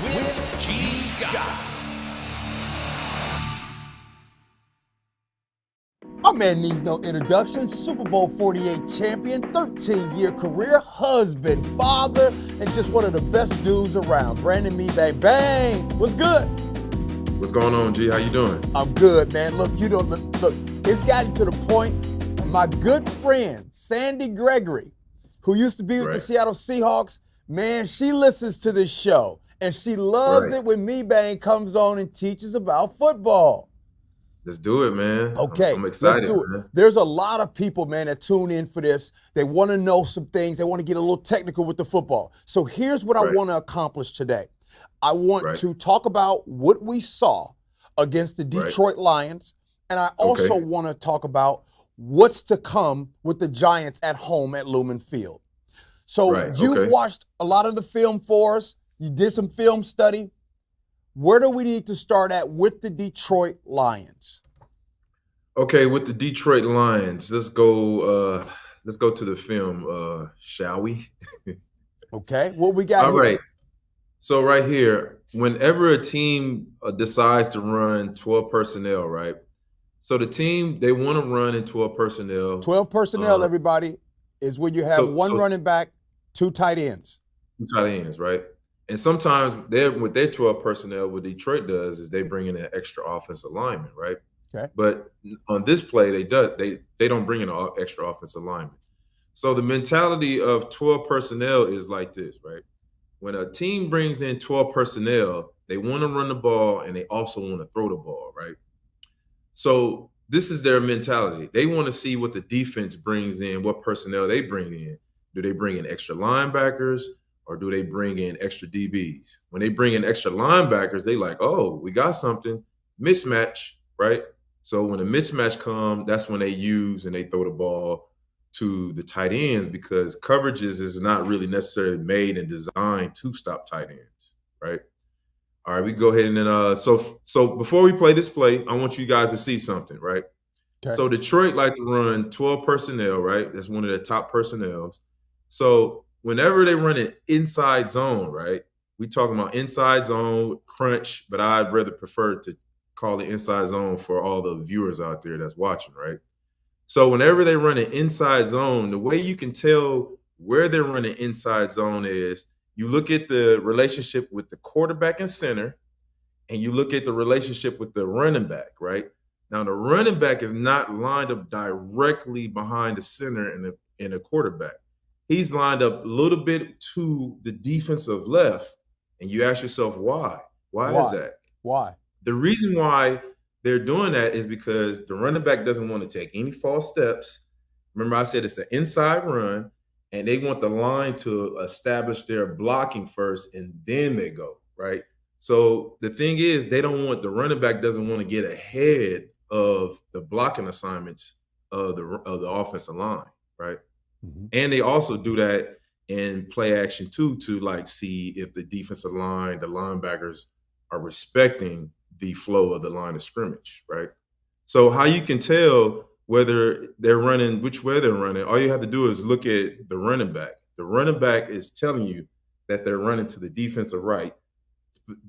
with G. Scott. Our man needs no introduction. Super Bowl 48 champion, 13-year career, husband, father, and just one of the best dudes around. Brandon Mebane. Bang! What's good? What's going on, G? How you doing? I'm good, man. Look, you don't look. It's gotten to the point. My good friend Sandy Gregory, who used to be with the Seattle Seahawks, man, she listens to this show and she loves it when Mebane comes on and teaches about football. Let's do it, man. Okay, I'm excited. Let's do it. Man. There's a lot of people, man, that tune in for this. They want to know some things. They want to get a little technical with the football. So here's what I want to accomplish today. I want to talk about what we saw against the Detroit Lions, and I also want to talk about what's to come with the Giants at home at Lumen Field. So you've watched a lot of the film for us. You did some film study. Where do we need to start at with the Detroit Lions? Okay, with the Detroit Lions, let's go to the film, shall we? Okay, what we got here? All right. So right here, whenever a team decides to run 12 personnel, right? So the team, they want to run in 12 personnel. 12 personnel, everybody, is when you have one running back, two tight ends. Two tight ends, right? And sometimes with their 12 personnel, what Detroit does is they bring in an extra offensive lineman, right? Okay. But on this play, they don't bring in an extra offensive lineman. So the mentality of 12 personnel is like this, right? When a team brings in 12 personnel, they want to run the ball and they also want to throw the ball, right? So this is their mentality. They want to see what the defense brings in, what personnel they bring in. Do they bring in extra linebackers? Or do they bring in extra DBs? When they bring in extra linebackers, they like, oh, we got something. Mismatch, right? So when a mismatch comes, that's when they use and they throw the ball to the tight ends because coverages is not really necessarily made and designed to stop tight ends, right? All right, we go ahead and then so before we play this play, I want you guys to see something, right? Okay. So Detroit like to run 12 personnel, right? That's one of their top personnels. So whenever they run an inside zone, right? We talking about inside zone crunch, but I'd rather prefer to call it inside zone for all the viewers out there that's watching, right? So whenever they run an inside zone, the way you can tell where they're running inside zone is you look at the relationship with the quarterback and center, and you look at the relationship with the running back, right? Now, the running back is not lined up directly behind the center and the quarterback. He's lined up a little bit to the defensive left, and you ask yourself, why? Why is that? Why? The reason why they're doing that is because the running back doesn't want to take any false steps. Remember, I said it's an inside run, and they want the line to establish their blocking first, and then they go, right? So the thing is, the running back doesn't want to get ahead of the blocking assignments of the offensive line, right? Mm-hmm. And they also do that in play action too, to like see if the defensive line, the linebackers are respecting the flow of the line of scrimmage, right? So how you can tell whether they're running, which way they're running, all you have to do is look at the running back. The running back is telling you that they're running to the defensive right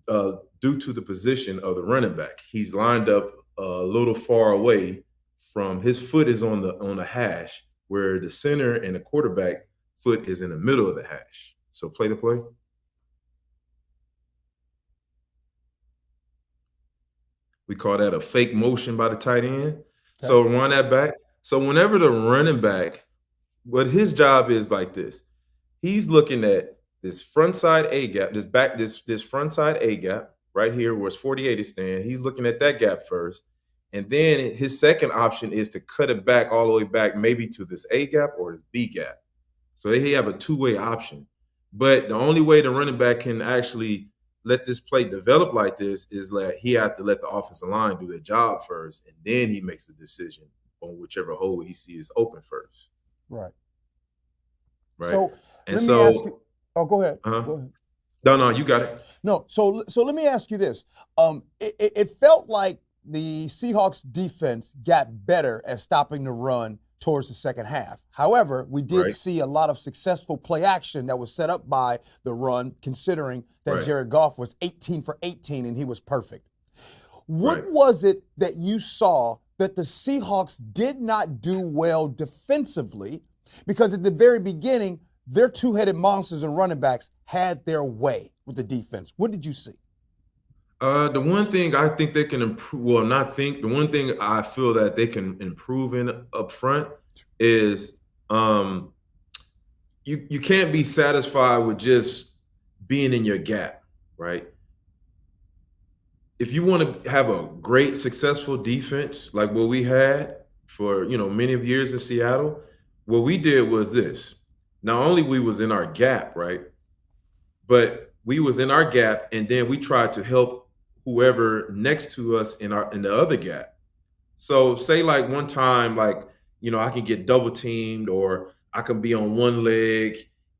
due to the position of the running back. He's lined up a little far away from, his foot is on the hash, where the center and the quarterback foot is in the middle of the hash. So play the play. We call that a fake motion by the tight end. Okay. So run that back. So whenever the running back, what his job is like this, he's looking at this front side A gap, this front side A gap right here where it's 48 is standing. He's looking at that gap first. And then his second option is to cut it back all the way back, maybe to this A gap or the B gap. So they have a two-way option. But the only way the running back can actually let this play develop like this is that he has to let the offensive line do their job first, and then he makes a decision on whichever hole he sees open first. Right. Right. So and let me ask you. Oh, go ahead. Uh-huh. Go ahead. No, you got it. No. So let me ask you this. It felt like the Seahawks defense got better at stopping the run towards the second half. However, we did see a lot of successful play action that was set up by the run, considering that Jared Goff was 18 for 18 and he was perfect. What was it that you saw that the Seahawks did not do well defensively? Because at the very beginning, their two-headed monsters and running backs had their way with the defense. What did you see? The one thing I think they can improve, well, not think, the one thing I feel that they can improve in up front is you can't be satisfied with just being in your gap, right? If you want to have a great, successful defense like what we had for, many of years in Seattle, what we did was this. Not only we was in our gap, right? But we was in our gap, and then we tried to help whoever next to us in the other gap. So say like one time, I can get double teamed, or I can be on one leg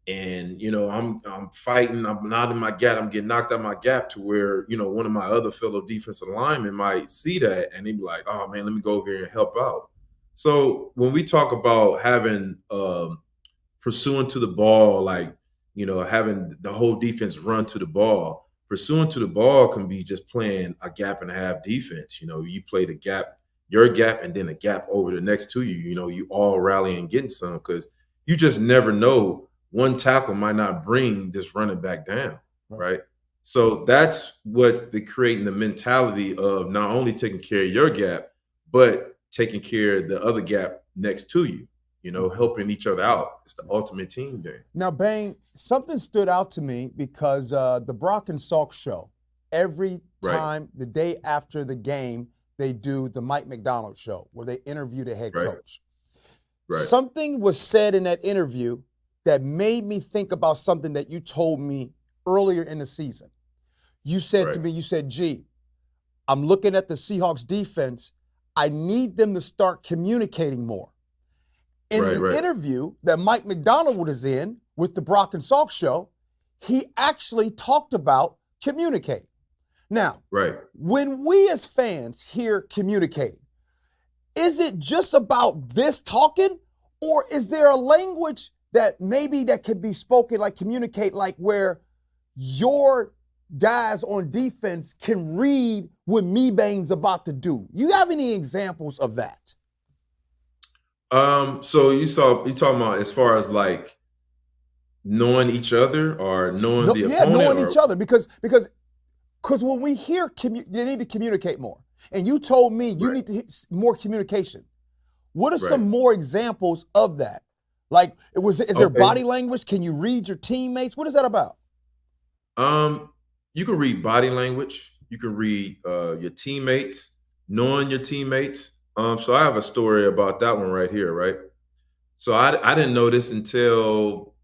and I'm fighting, I'm not in my gap, I'm getting knocked out my gap to where, one of my other fellow defensive linemen might see that and they'd be like, oh man, let me go over here and help out. So when we talk about having pursuing to the ball, having the whole defense run to the ball, pursuing to the ball can be just playing a gap and a half defense. You play the gap, your gap, and then a gap over the next to you. You all rally and getting some, because you just never know. One tackle might not bring this running back down, right? So that's what creating the mentality of not only taking care of your gap, but taking care of the other gap next to you. Helping each other out. It's the ultimate team game. Now, Bane, something stood out to me because the Brock and Salk show, every time the day after the game, they do the Mike McDonald show where they interview the head coach. Something was said in that interview that made me think about something that you told me earlier in the season. You said to me, G, I'm looking at the Seahawks defense. I need them to start communicating more. In the interview that Mike McDonald was in with the Brock and Salk show, he actually talked about communicating. Now, when we as fans hear communicating, is it just about this talking, or is there a language that maybe that can be spoken, like communicate, like where your guys on defense can read what Mebane's about to do? You have any examples of that? So you talking about as far as like knowing each other or knowing the opponent? Yeah, knowing each other, because when we hear you need to communicate more, and you told me you need to hit more communication. What are some more examples of that? Like, is there body language? Can you read your teammates? What is that about? You can read body language. You can read your teammates, knowing your teammates. So I have a story about that one right here, right? So I didn't know this until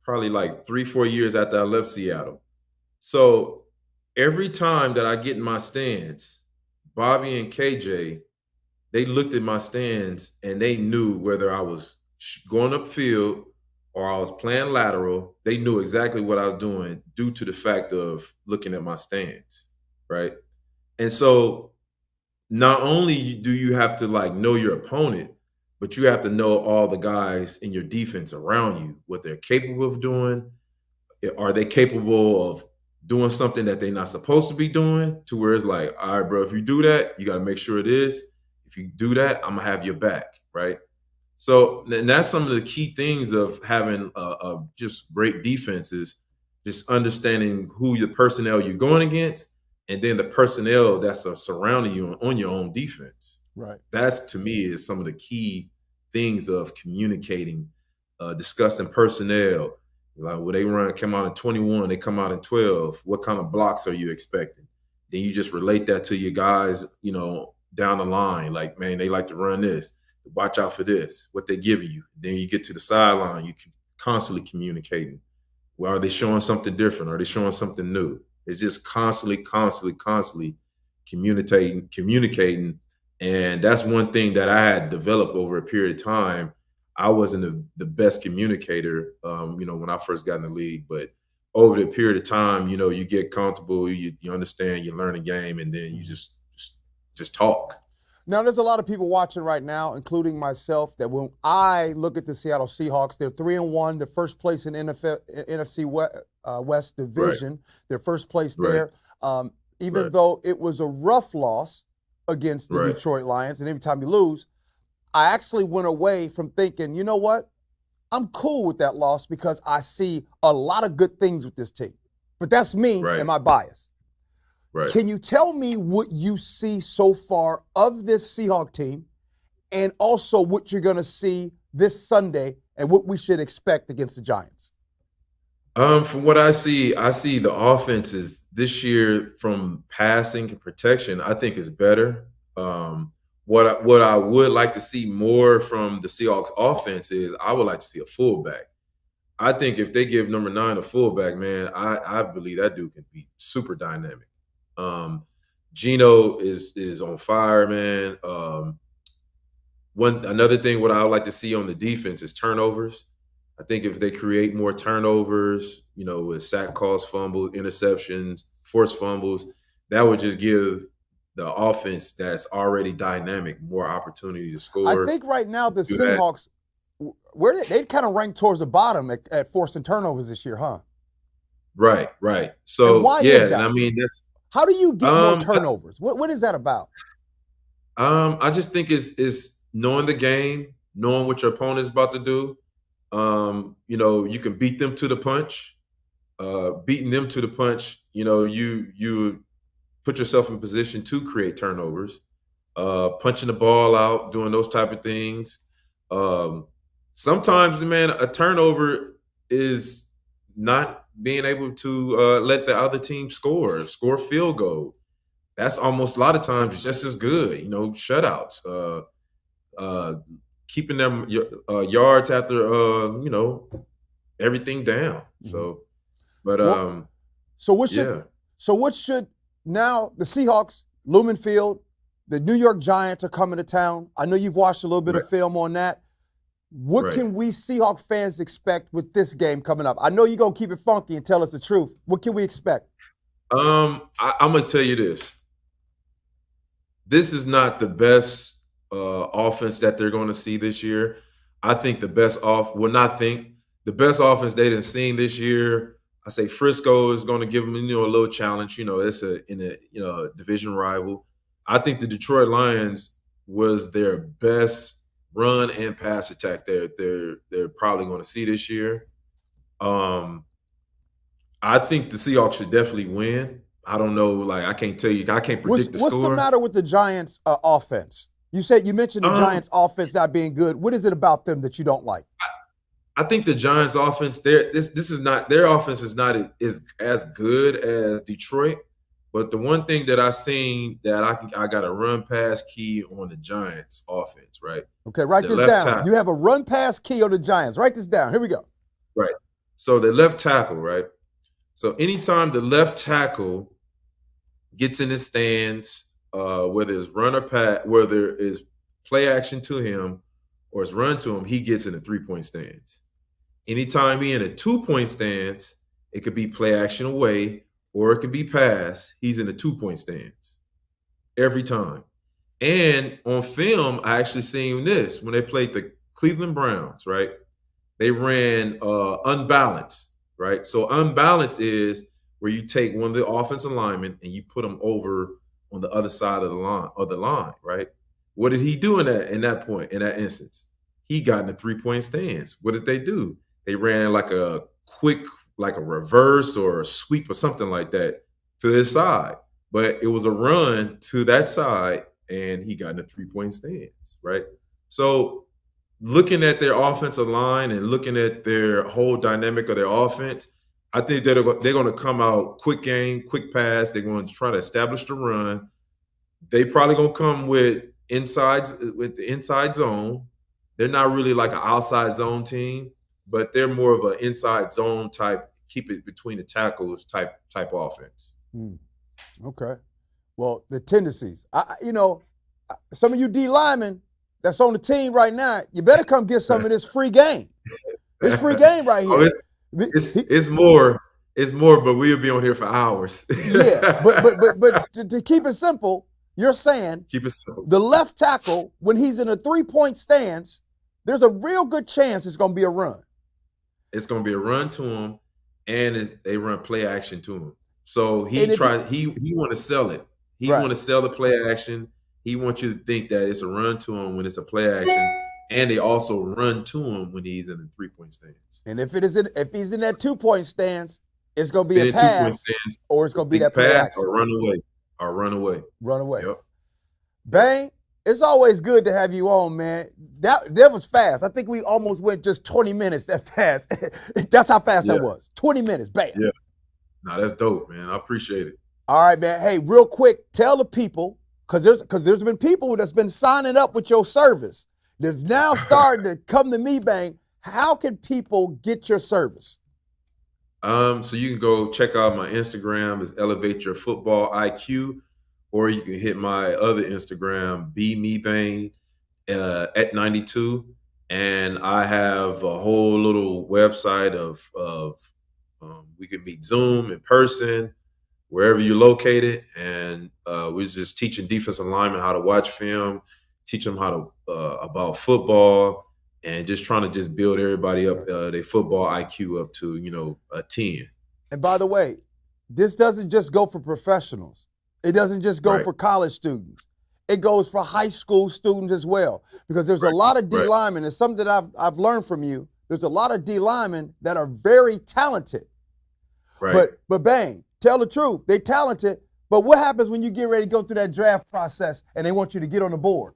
probably like 3-4 years after I left Seattle. So every time that I get in my stands, Bobby and KJ, they looked at my stands and they knew whether I was going upfield or I was playing lateral. They knew exactly what I was doing due to the fact of looking at my stands, right? And so not only do you have to know your opponent, but you have to know all the guys in your defense around you, what they're capable of doing. Are they capable of doing something that they're not supposed to be doing, to where it's like, all right, bro, if you do that, you got to make sure it is. If you do that, I'm going to have your back, right? So and that's some of the key things of having a just great defenses, just understanding who the personnel you're going against, and then the personnel that's surrounding you on your own defense. Right. That's, to me, is some of the key things of communicating, discussing personnel. Like, when they come out in 21, they come out in 12. What kind of blocks are you expecting? Then you just relate that to your guys, down the line. Like, man, they like to run this. Watch out for this, what they're giving you. Then you get to the sideline, you can constantly communicating. Well, are they showing something different? Are they showing something new? It's just constantly communicating. And that's one thing that I had developed over a period of time. I wasn't the best communicator, when I first got in the league, but over the period of time, you get comfortable, you understand, you learn the game, and then you just talk. Now, there's a lot of people watching right now, including myself, that when I look at the Seattle Seahawks, they're 3-1, they're first place in NFC West Division. Right. They're first place Right. there. Even though it was a rough loss against the Right. Detroit Lions, and every time you lose, I actually went away from thinking, you know what? I'm cool with that loss because I see a lot of good things with this team. But that's me and my bias. Right. Can you tell me what you see so far of this Seahawk team and also what you're going to see this Sunday and what we should expect against the Giants? From what I see the offenses this year from passing and protection, I think is better. What I would like to see more from the Seahawks offense is I would like to see a fullback. I think if they give number 9 a fullback, man, I believe that dude can be super dynamic. Gino is on fire, man. Another thing what I would like to see on the defense is turnovers. I think if they create more turnovers, with sack calls, fumbles, interceptions, forced fumbles, that would just give the offense that's already dynamic more opportunity to score. I think right now the Seahawks, they kind of rank towards the bottom at forcing turnovers this year, huh? Right. So and why is that? And I mean that's how do you get more turnovers? What is that about? I just think it's knowing the game, knowing what your opponent's about to do. You can beat them to the punch. Beating them to the punch, you put yourself in position to create turnovers. Punching the ball out, doing those type of things. Sometimes, man, a turnover is not being able to let the other team score field goal. That's almost a lot of times just as good, shutouts. Keeping them yards after everything down. So, but so what should now the Seahawks, Lumen Field, the New York Giants are coming to town. I know you've watched a little bit of film on that. What can we Seahawk fans expect with this game coming up? I know you're gonna keep it funky and tell us the truth. What can we expect? I'm gonna tell you this. This is not the best offense that they're going to see this year. I think the best offense they didn't see this year. I say Frisco is going to give them, a little challenge. It's in a division rival. I think the Detroit Lions was their best run and pass attack they're probably going to see this year. I think the Seahawks should definitely win. I don't know, I can't tell you. I can't predict the score. What's the matter with the Giants' offense? You mentioned the Giants' offense not being good. What is it about them that you don't like? I think the Giants' offense, their offense is not as good as Detroit. But the one thing that I've seen that I got a run pass key on the Giants' offense, right? Okay, write this down. Tackle. You have a run pass key on the Giants. Write this down. Here we go. Right. So the left tackle, right? So anytime the left tackle gets in his stance, whether it's run or pass, whether it's play action to him or it's run to him, he gets in a 3-point stance. Anytime he in a 2-point stance, it could be play action away or it could be pass. He's in a 2-point stance every time. And on film, I actually seen this when they played the Cleveland Browns, right? They ran unbalanced, right? So unbalanced is where you take one of the offensive linemen and you put them over on the other side of the line, right? What did he do in that instance? He got in a 3-point stance. What did they do? They ran like a reverse or a sweep or something like that to his side. But it was a run to that side, and he got in a 3-point stance, right? So looking at their offensive line and looking at their whole dynamic of their offense, I think they're going to come out quick game, quick pass. They're going to try to establish the run. They probably going to come with the inside zone. They're not really like an outside zone team, but they're more of an inside zone type, keep it between the tackles type offense. Okay. Well, the tendencies. Some of you D linemen that's on the team right now, you better come get some of this free game. It's free game right here. It's more, but we'll be on here for hours. Yeah, but to keep it simple, you're saying Keep it simple. the left tackle, when he's in a 3-point stance, there's a real good chance it's going to be a run. It's going to be a run to him, and they run play action to him. So he want to sell it. He want to sell the play action. He wants you to think that it's a run to him when it's a play action, and they also run to him when he's in a 3-point stance. And if he's in that 2-point stance, it's going to be a pass, or it's going to be that pass or run away. Run away. Yep. Bang, it's always good to have you on, man. That was fast. I think we almost went just 20 minutes that fast. That's how fast that was. 20 minutes, bam. Yeah. No, that's dope, man. I appreciate it. All right, man. Hey, real quick, tell the people, because there's been people that's been signing up with your service. There's now starting to come to Mebane. How can people get your service? So you can go check out my Instagram. It's Elevate Your Football IQ, or you can hit my other Instagram, Mebane at 92, and I have a whole little website of we can meet Zoom in person, wherever you're located, and we're just teaching defensive linemen how to watch film, teach them how to about football, and just trying to just build everybody up, their football IQ up to a 10. And by the way, this doesn't just go for professionals. It doesn't just go for college students. It goes for high school students as well, because there's a lot of D linemen. It's something that I've learned from you. There's a lot of D linemen that are very talented. Right. But bang, tell the truth. They're talented, but what happens when you get ready to go through that draft process and they want you to get on the board?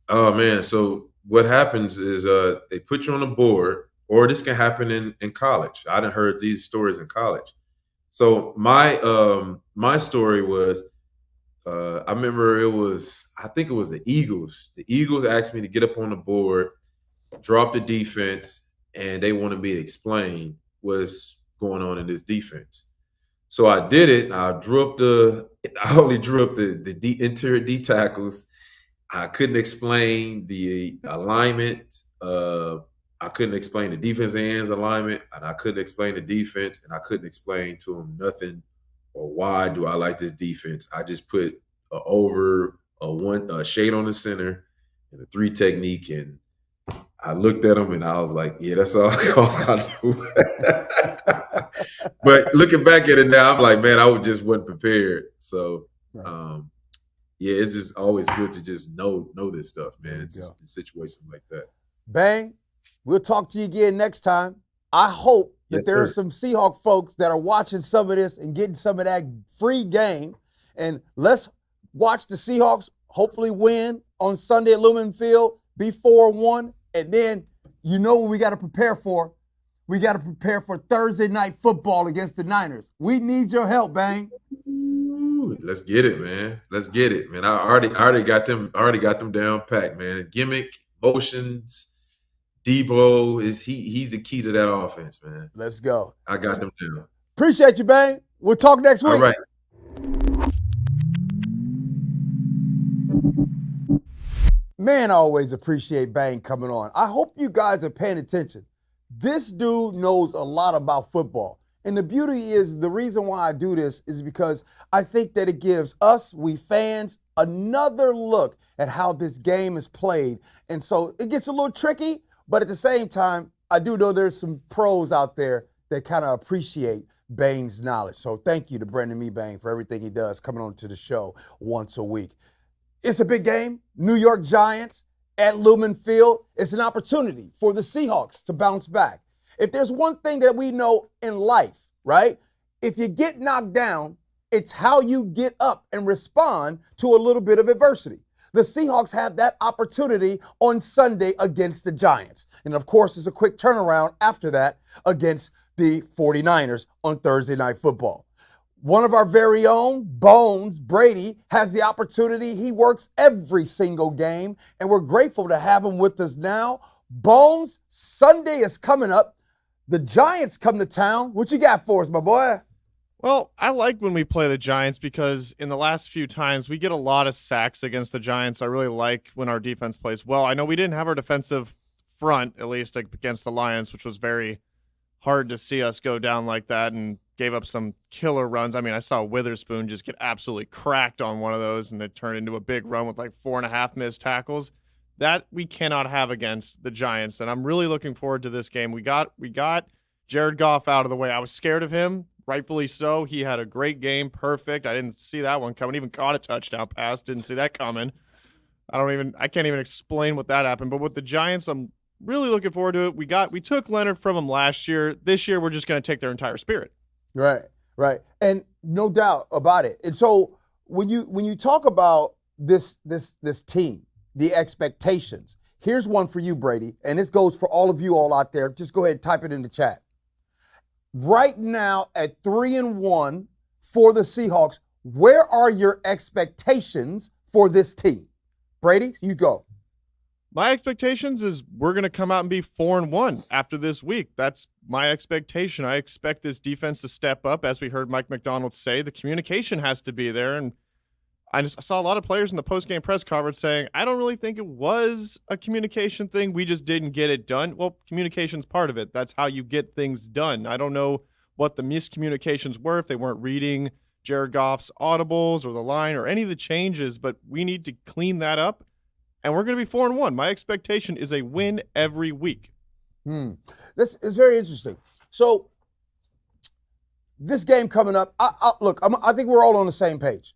Oh, man. So what happens is they put you on the board, or this can happen in college. I done heard these stories in college. So my story was, I remember I think it was the Eagles. The Eagles asked me to get up on the board, drop the defense, and they wanted me to explain what's going on in this defense. So I did it. I only drew up the interior D tackles. I couldn't explain the alignment. I couldn't explain the defense ends alignment, and I couldn't explain the defense, and I couldn't explain to them nothing or why do I like this defense. I just put a shade on the center and a 3 technique, and I looked at them and I was like, yeah, that's all I do. But looking back at it now, I'm like, man, I just wasn't prepared. So, yeah, it's just always good to just know this stuff, man. It's just a situation like that. Bang, we'll talk to you again next time. I hope that there are some Seahawks folks that are watching some of this and getting some of that free game. And let's watch the Seahawks hopefully win on Sunday at Lumen Field, be 4-1. And then you know what we got to prepare for. We got to prepare for Thursday night football against the Niners. We need your help, Bang. Let's get it, man. Let's get it, man. I already got them down packed, man. Gimmick, motions, Debo he's the key to that offense, man. Let's go. I got them down. Appreciate you, Bang. We'll talk next week. All right. Man, I always appreciate Bang coming on. I hope you guys are paying attention. This dude knows a lot about football. And the beauty is, the reason why I do this is because I think that it gives us, we fans, another look at how this game is played. And so it gets a little tricky, but at the same time, I do know there's some pros out there that kind of appreciate Bang's knowledge. So thank you to Brendan Mebane for everything he does coming on to the show once a week. It's a big game. New York Giants at Lumen Field. It's an opportunity for the Seahawks to bounce back. If there's one thing that we know in life, right? If you get knocked down, it's how you get up and respond to a little bit of adversity. The Seahawks have that opportunity on Sunday against the Giants. And of course, there's a quick turnaround after that against the 49ers on Thursday Night Football. One of our very own, Bones, Brady, has the opportunity. He works every single game, and we're grateful to have him with us now. Bones, Sunday is coming up. The Giants come to town. What you got for us, my boy? Well, I like when we play the Giants because in the last few times we get a lot of sacks against the Giants. I really like when our defense plays well. I know we didn't have our defensive front, at least against the Lions, which was very hard to see us go down like that. And gave up some killer runs. I mean, I saw Witherspoon just get absolutely cracked on one of those, and it turned into a big run with like 4.5 missed tackles. That we cannot have against the Giants, and I'm really looking forward to this game. We got Jared Goff out of the way. I was scared of him, rightfully so. He had a great game, perfect. I didn't see that one coming. Even caught a touchdown pass, didn't see that coming. I can't even explain what that happened. But with the Giants, I'm really looking forward to it. We took Leonard from them last year. This year, we're just going to take their entire spirit. Right, and no doubt about it. And so when you talk about this team, the expectations, here's one for you, Brady, and this goes for all of you all out there. Just go ahead and type it in the chat. Right now at 3-1 for the Seahawks, where are your expectations for this team? Brady, you go. My expectations is we're going to come out and be 4-1 after this week. That's my expectation. I expect this defense to step up. As we heard Mike McDonald say, the communication has to be there. And I saw a lot of players in the post-game press conference saying, I don't really think it was a communication thing. We just didn't get it done. Well, communication's part of it. That's how you get things done. I don't know what the miscommunications were, if they weren't reading Jared Goff's audibles or the line or any of the changes, but we need to clean that up. And we're going to be 4-1. My expectation is a win every week. This is very interesting. So this game coming up, I think we're all on the same page.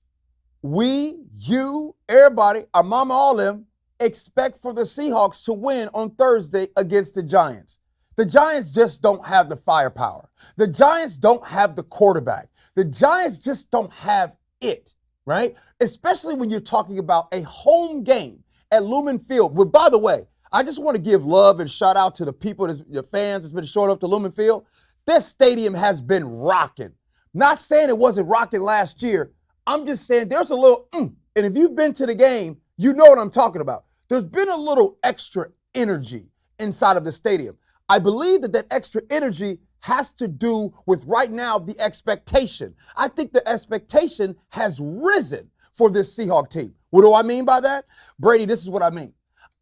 We, you, everybody, our mama, all them, expect for the Seahawks to win on Thursday against the Giants. The Giants just don't have the firepower. The Giants don't have the quarterback. The Giants just don't have it, right? Especially when you're talking about a home game at Lumen Field. Well, by the way, I just want to give love and shout out to the people, the fans that's been showing up to Lumen Field. This stadium has been rocking. Not saying it wasn't rocking last year. I'm just saying there's a little, and if you've been to the game, you know what I'm talking about. There's been a little extra energy inside of the stadium. I believe that extra energy has to do with right now the expectation. I think the expectation has risen for this Seahawks team. What do I mean by that? Brady, this is what I mean.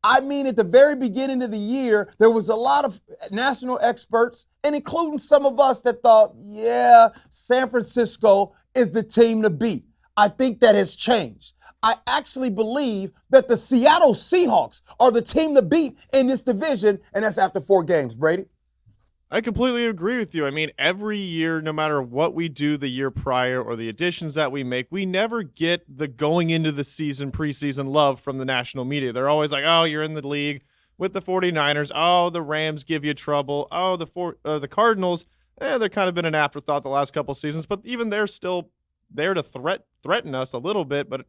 I mean, at the very beginning of the year, there was a lot of national experts, and including some of us that thought, yeah, San Francisco is the team to beat. I think that has changed. I actually believe that the Seattle Seahawks are the team to beat in this division, and that's after 4 games, Brady. I completely agree with you. I mean, every year, no matter what we do the year prior or the additions that we make, we never get the going into the season, preseason love from the national media. They're always like, oh, you're in the league with the 49ers. Oh, the Rams give you trouble. Oh, the Cardinals, they're kind of been an afterthought the last couple seasons, but even they're still there to threaten us a little bit. But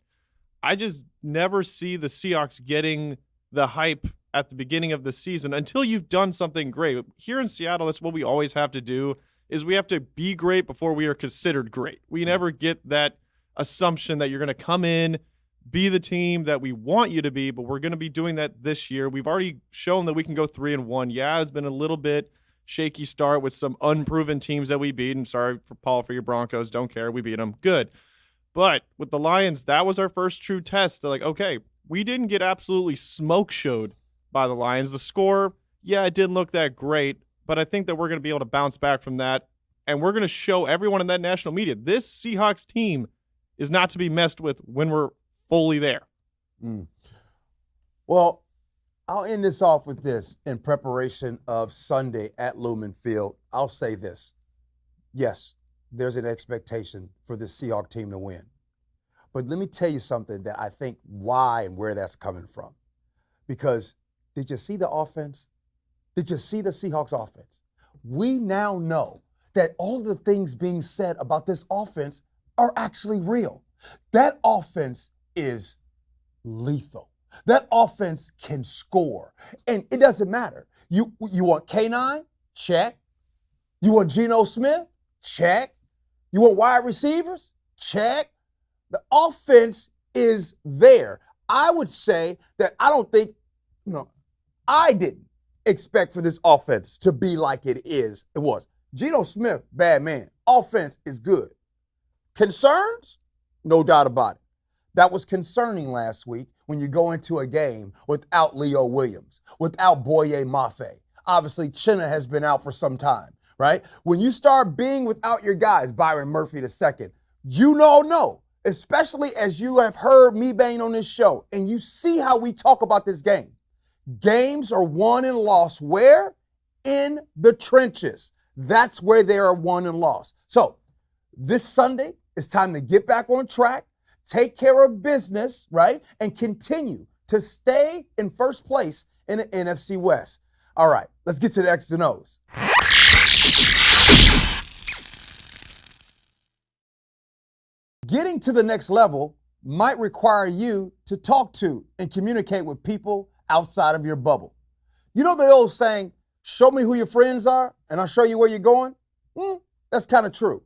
I just never see the Seahawks getting the hype at the beginning of the season until you've done something great. Here in Seattle, that's what we always have to do, is we have to be great before we are considered great. We never get that assumption that you're going to come in, be the team that we want you to be, but we're going to be doing that this year. We've already shown that we can go 3-1. Yeah, it's been a little bit shaky start with some unproven teams that we beat. I'm sorry, for Paul, for your Broncos. Don't care. We beat them. Good. But with the Lions, that was our first true test. They're like, okay, we didn't get absolutely smoke showed by the Lions. The score, yeah, it didn't look that great, but I think that we're going to be able to bounce back from that, and we're going to show everyone in that national media this Seahawks team is not to be messed with when we're fully there. Well, I'll end this off with this in preparation of Sunday at Lumen Field. I'll say this. Yes, there's an expectation for this Seahawks team to win. But let me tell you something that I think why and where that's coming from. Because did you see the offense? Did you see the Seahawks offense? We now know that all of the things being said about this offense are actually real. That offense is lethal. That offense can score. And it doesn't matter. You want K9? Check. You want Geno Smith? Check. You want wide receivers? Check. The offense is there. I would say that I didn't expect for this offense to be like it was. Geno Smith, bad man. Offense is good. Concerns? No doubt about it. That was concerning last week when you go into a game without Leo Williams, without Boye Mafe. Obviously, Chinna has been out for some time. right? When you start being without your guys, Byron Murphy II, you all know, especially as you have heard Mebane on this show, and you see how we talk about this game. Games are won and lost where? In the trenches. That's where they are won and lost. So this Sunday, it's time to get back on track, take care of business, right? And continue to stay in first place in the NFC West. All right, let's get to the X's and O's. Getting to the next level might require you to talk to and communicate with people outside of your bubble. You know the old saying, show me who your friends are and I'll show you where you're going? That's kind of true.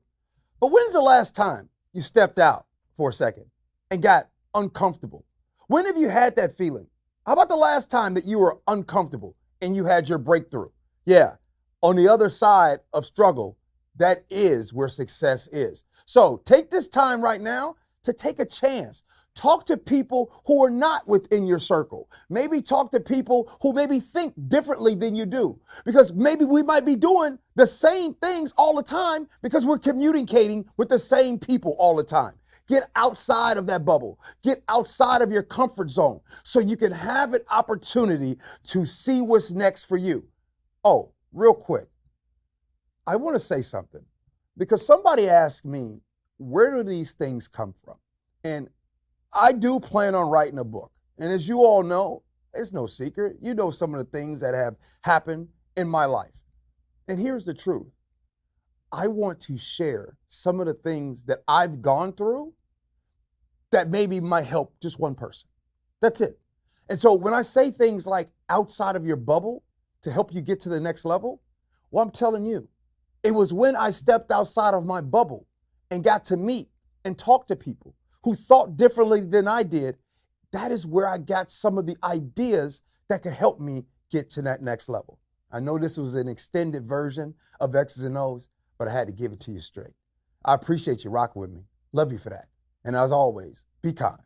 But when's the last time you stepped out for a second and got uncomfortable? When have you had that feeling? How about the last time that you were uncomfortable and you had your breakthrough? Yeah, on the other side of struggle, that is where success is. So take this time right now to take a chance. Talk to people who are not within your circle. Maybe talk to people who maybe think differently than you do. Because maybe we might be doing the same things all the time because we're communicating with the same people all the time. Get outside of that bubble. Get outside of your comfort zone so you can have an opportunity to see what's next for you. Oh, real quick, I want to say something because somebody asked me, where do these things come from? And I do plan on writing a book. And as you all know, it's no secret. You know some of the things that have happened in my life. And here's the truth. I want to share some of the things that I've gone through that maybe might help just one person. That's it. And so when I say things like outside of your bubble to help you get to the next level, well, I'm telling you, it was when I stepped outside of my bubble and got to meet and talk to people who thought differently than I did. That is where I got some of the ideas that could help me get to that next level. I know this was an extended version of X's and O's, but I had to give it to you straight. I appreciate you rocking with me. Love you for that. And as always, be kind.